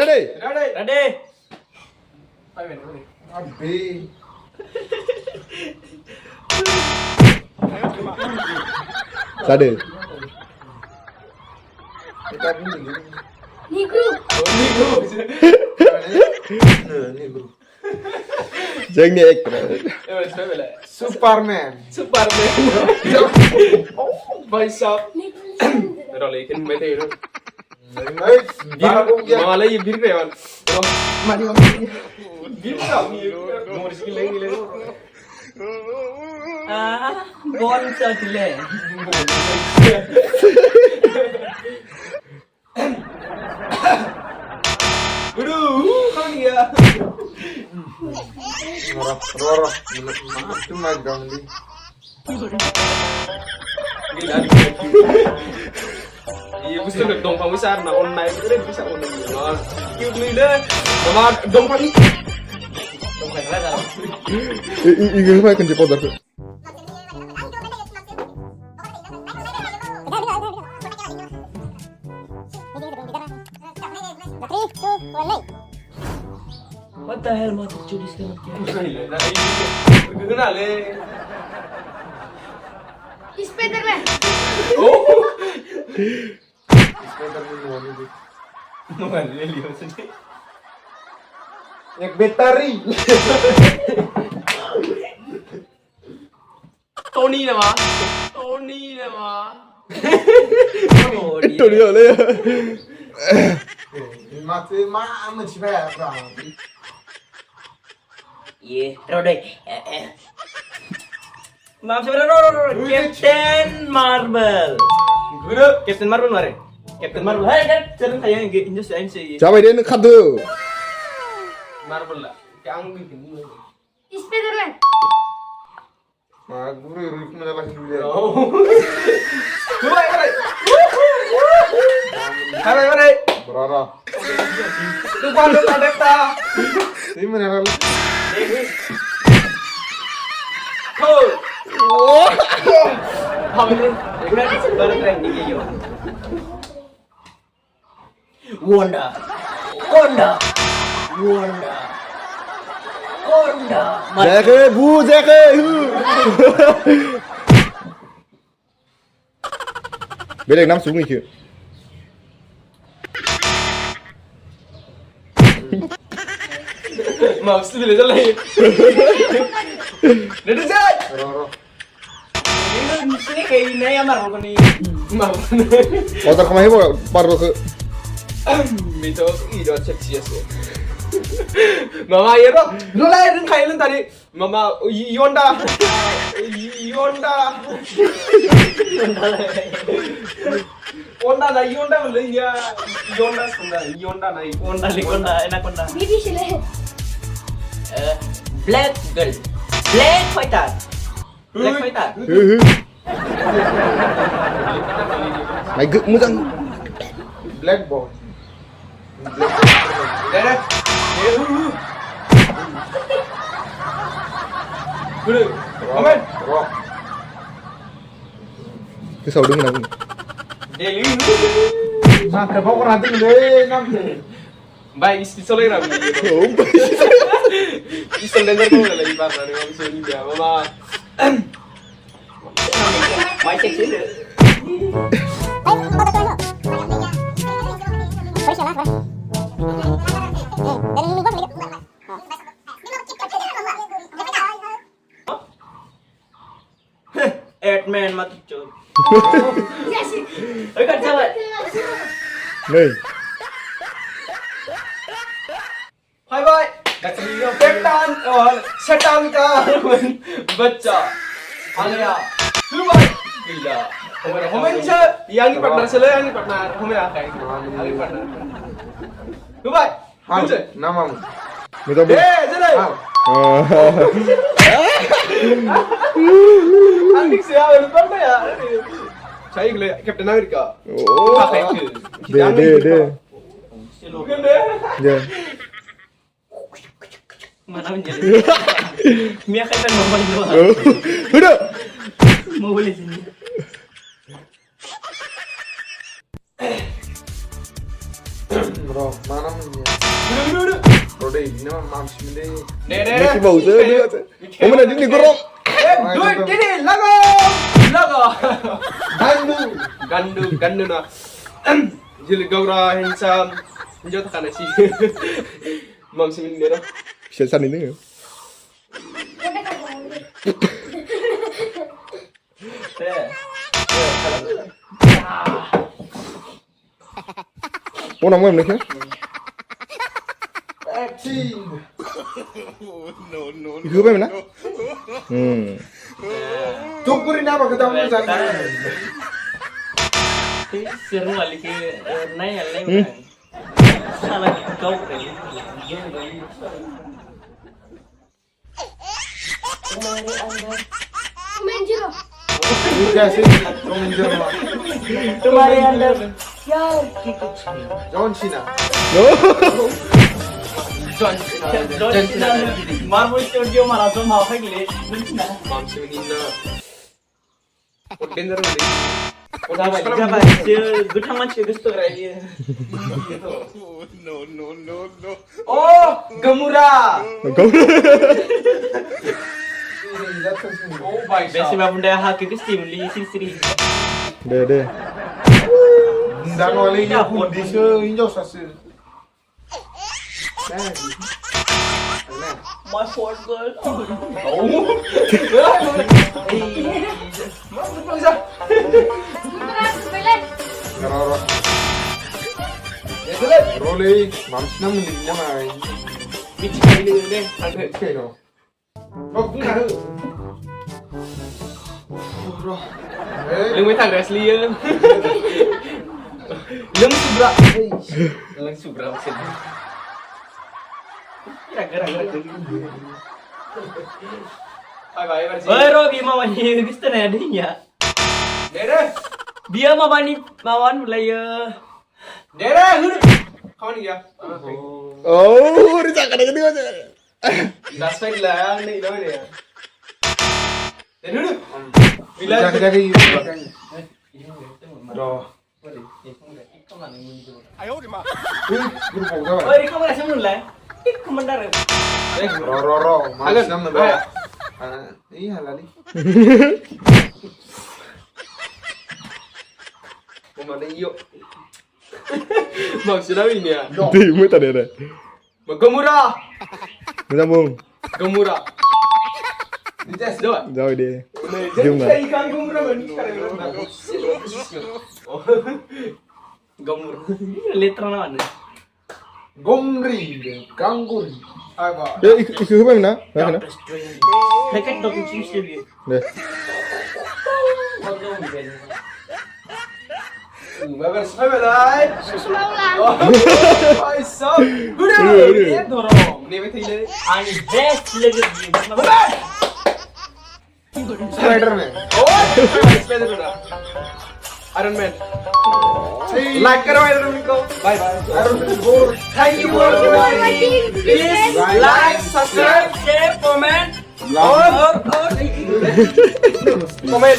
Ready? Ready. Abi. Sada. Negro. Negro. Jangan ni actor. Superman. Oh, भाई साहब तेरा लेकिन मैं तो माला ये गिर गया मारी गिर गया मोर की ले बॉल सा दिले गुरु कौन गया Roro. Itu magang di. gila iya mesti udah dompang besar nah online itu udah bisa online kyu beli deh sama dompang lah Ingin apa kan jepot aku? What the hell mau curi sekarang kenal le Spiderman. oh Spiderman one itu. bukan dia lihat sendiri Yang bateri. Tony nama Itu dia lah ya. Mati mana sih pak? Iya, Rode. Maaf sebenarnya Captain Marvel. guru Captain Marvel mare Captain Marvel hai kan cerita kayak injus sih Siapa dia nak kado? Marvel lah yang bikin Spiderman. Nah, guru Rif menjelasin dulu ya. oh Hai Berara. tu pandu kadeta Ini meneral. Cool. Baru trending yo. Wanda. Jake, bu Jake. Beda nam sung ni kyu. Maksud bila jalan. Ready set. Roro. Ini kayak ini ya Marvel nih. Otak kemana ibu? Paruh ke. Itu ido seksi ya. Mama ya bro, lo lah yang kailan tadi. Mama Yonda. Onda boleh ya. Yonda enak Onda. Bibi sila. Black girl. Black fighter. Mai guk mudang. Black box. Dah. Guru, komen. Rock. Kesau dengan aku. Daily. Nah, kenapa kau nanti deh nanti? Baik, isolasi rapi. Oh, Isolasi kau lagi parah ni, mami sini dia, mama. My seksi deh. Edman mati cur. Ayo kan sahabat. Nih. Hai bye. Setan का बच्चा आ गया फिर भाई गila हमें bisa yang ini partner हमें आ गए आगे partner फिर भाई Hal, namamu. Minta bu. चले Andik siapa lupa ya saya gila Captain America Oh. Deh. bukan deh Ya. Mana menjadi? Mia kan mau doang. Udah. Mau boleh sini. Bro, mana ini? Dulu. Bro, deh, ini mah mams ini. Masih bau tuh. Kamu nanti nih gorong. Do it, get it, lago. Gandu na. Jili gaura hinsam. Hinjau takkan sih. Mam simin dero. Siasan ini ya. Oh, namanya mana? Itu apa mana? Tungguin apa ketemu sana? Seru kali ke naik alai. Salah kau kan. Main jiro. Iya sih, mengejar mah. Tumari anda. Ya, John Cena. John Cena. Marvel studio marathon mau kayak gini. Mam simin na. Udah dero. Udah apa? Gudang macam gusto lagi. Oh, Gamura. Oh, baik. Biasa bunda hak ke steam li siri. Deh. Dan walinya pun di sini sasi. My fourth girl. Roro. Role, mams na mulina mai. Bici kali deh. Keno. Oh, bukan. Lưng với thằng Leslie á. Lưng subra mesin. Gara-gara. Bye versi. Oi Robi mama ni gusto na dia. Dere. Dia mama ni mawan player. Dere, hur. Kawan ya. Oh, dicakan lagi nih aja. Das fight lah nih dah ni. Dere hur. Bila Jaga ibu belakangnya. Bro. Guru boga. Oi kamu rasa mulai. Komentar. Roro, mams na mulai. Iya lali. Mana iyo. Maksudnya ini ya. Di muta deh. Gamura. Sambung. Gamura. Dites doa. Jauh deh. Jadi saya ikan gamura kan. Gamura. Letra mana? Gomri, Ganguri. Apa? Ya, ikut apa mana? Mana? Mereka dok cium dia. Deh. Bagus, bye. Susulan. Oh, so. Udah. Ini dorong. Ini betul ini. Ani best lagi. Spider-Man. Oh, Spider-Man. Iron Man. Like करो Iron Man को. Bye. Thank you for watching. Please like, subscribe, share, comment. Comment.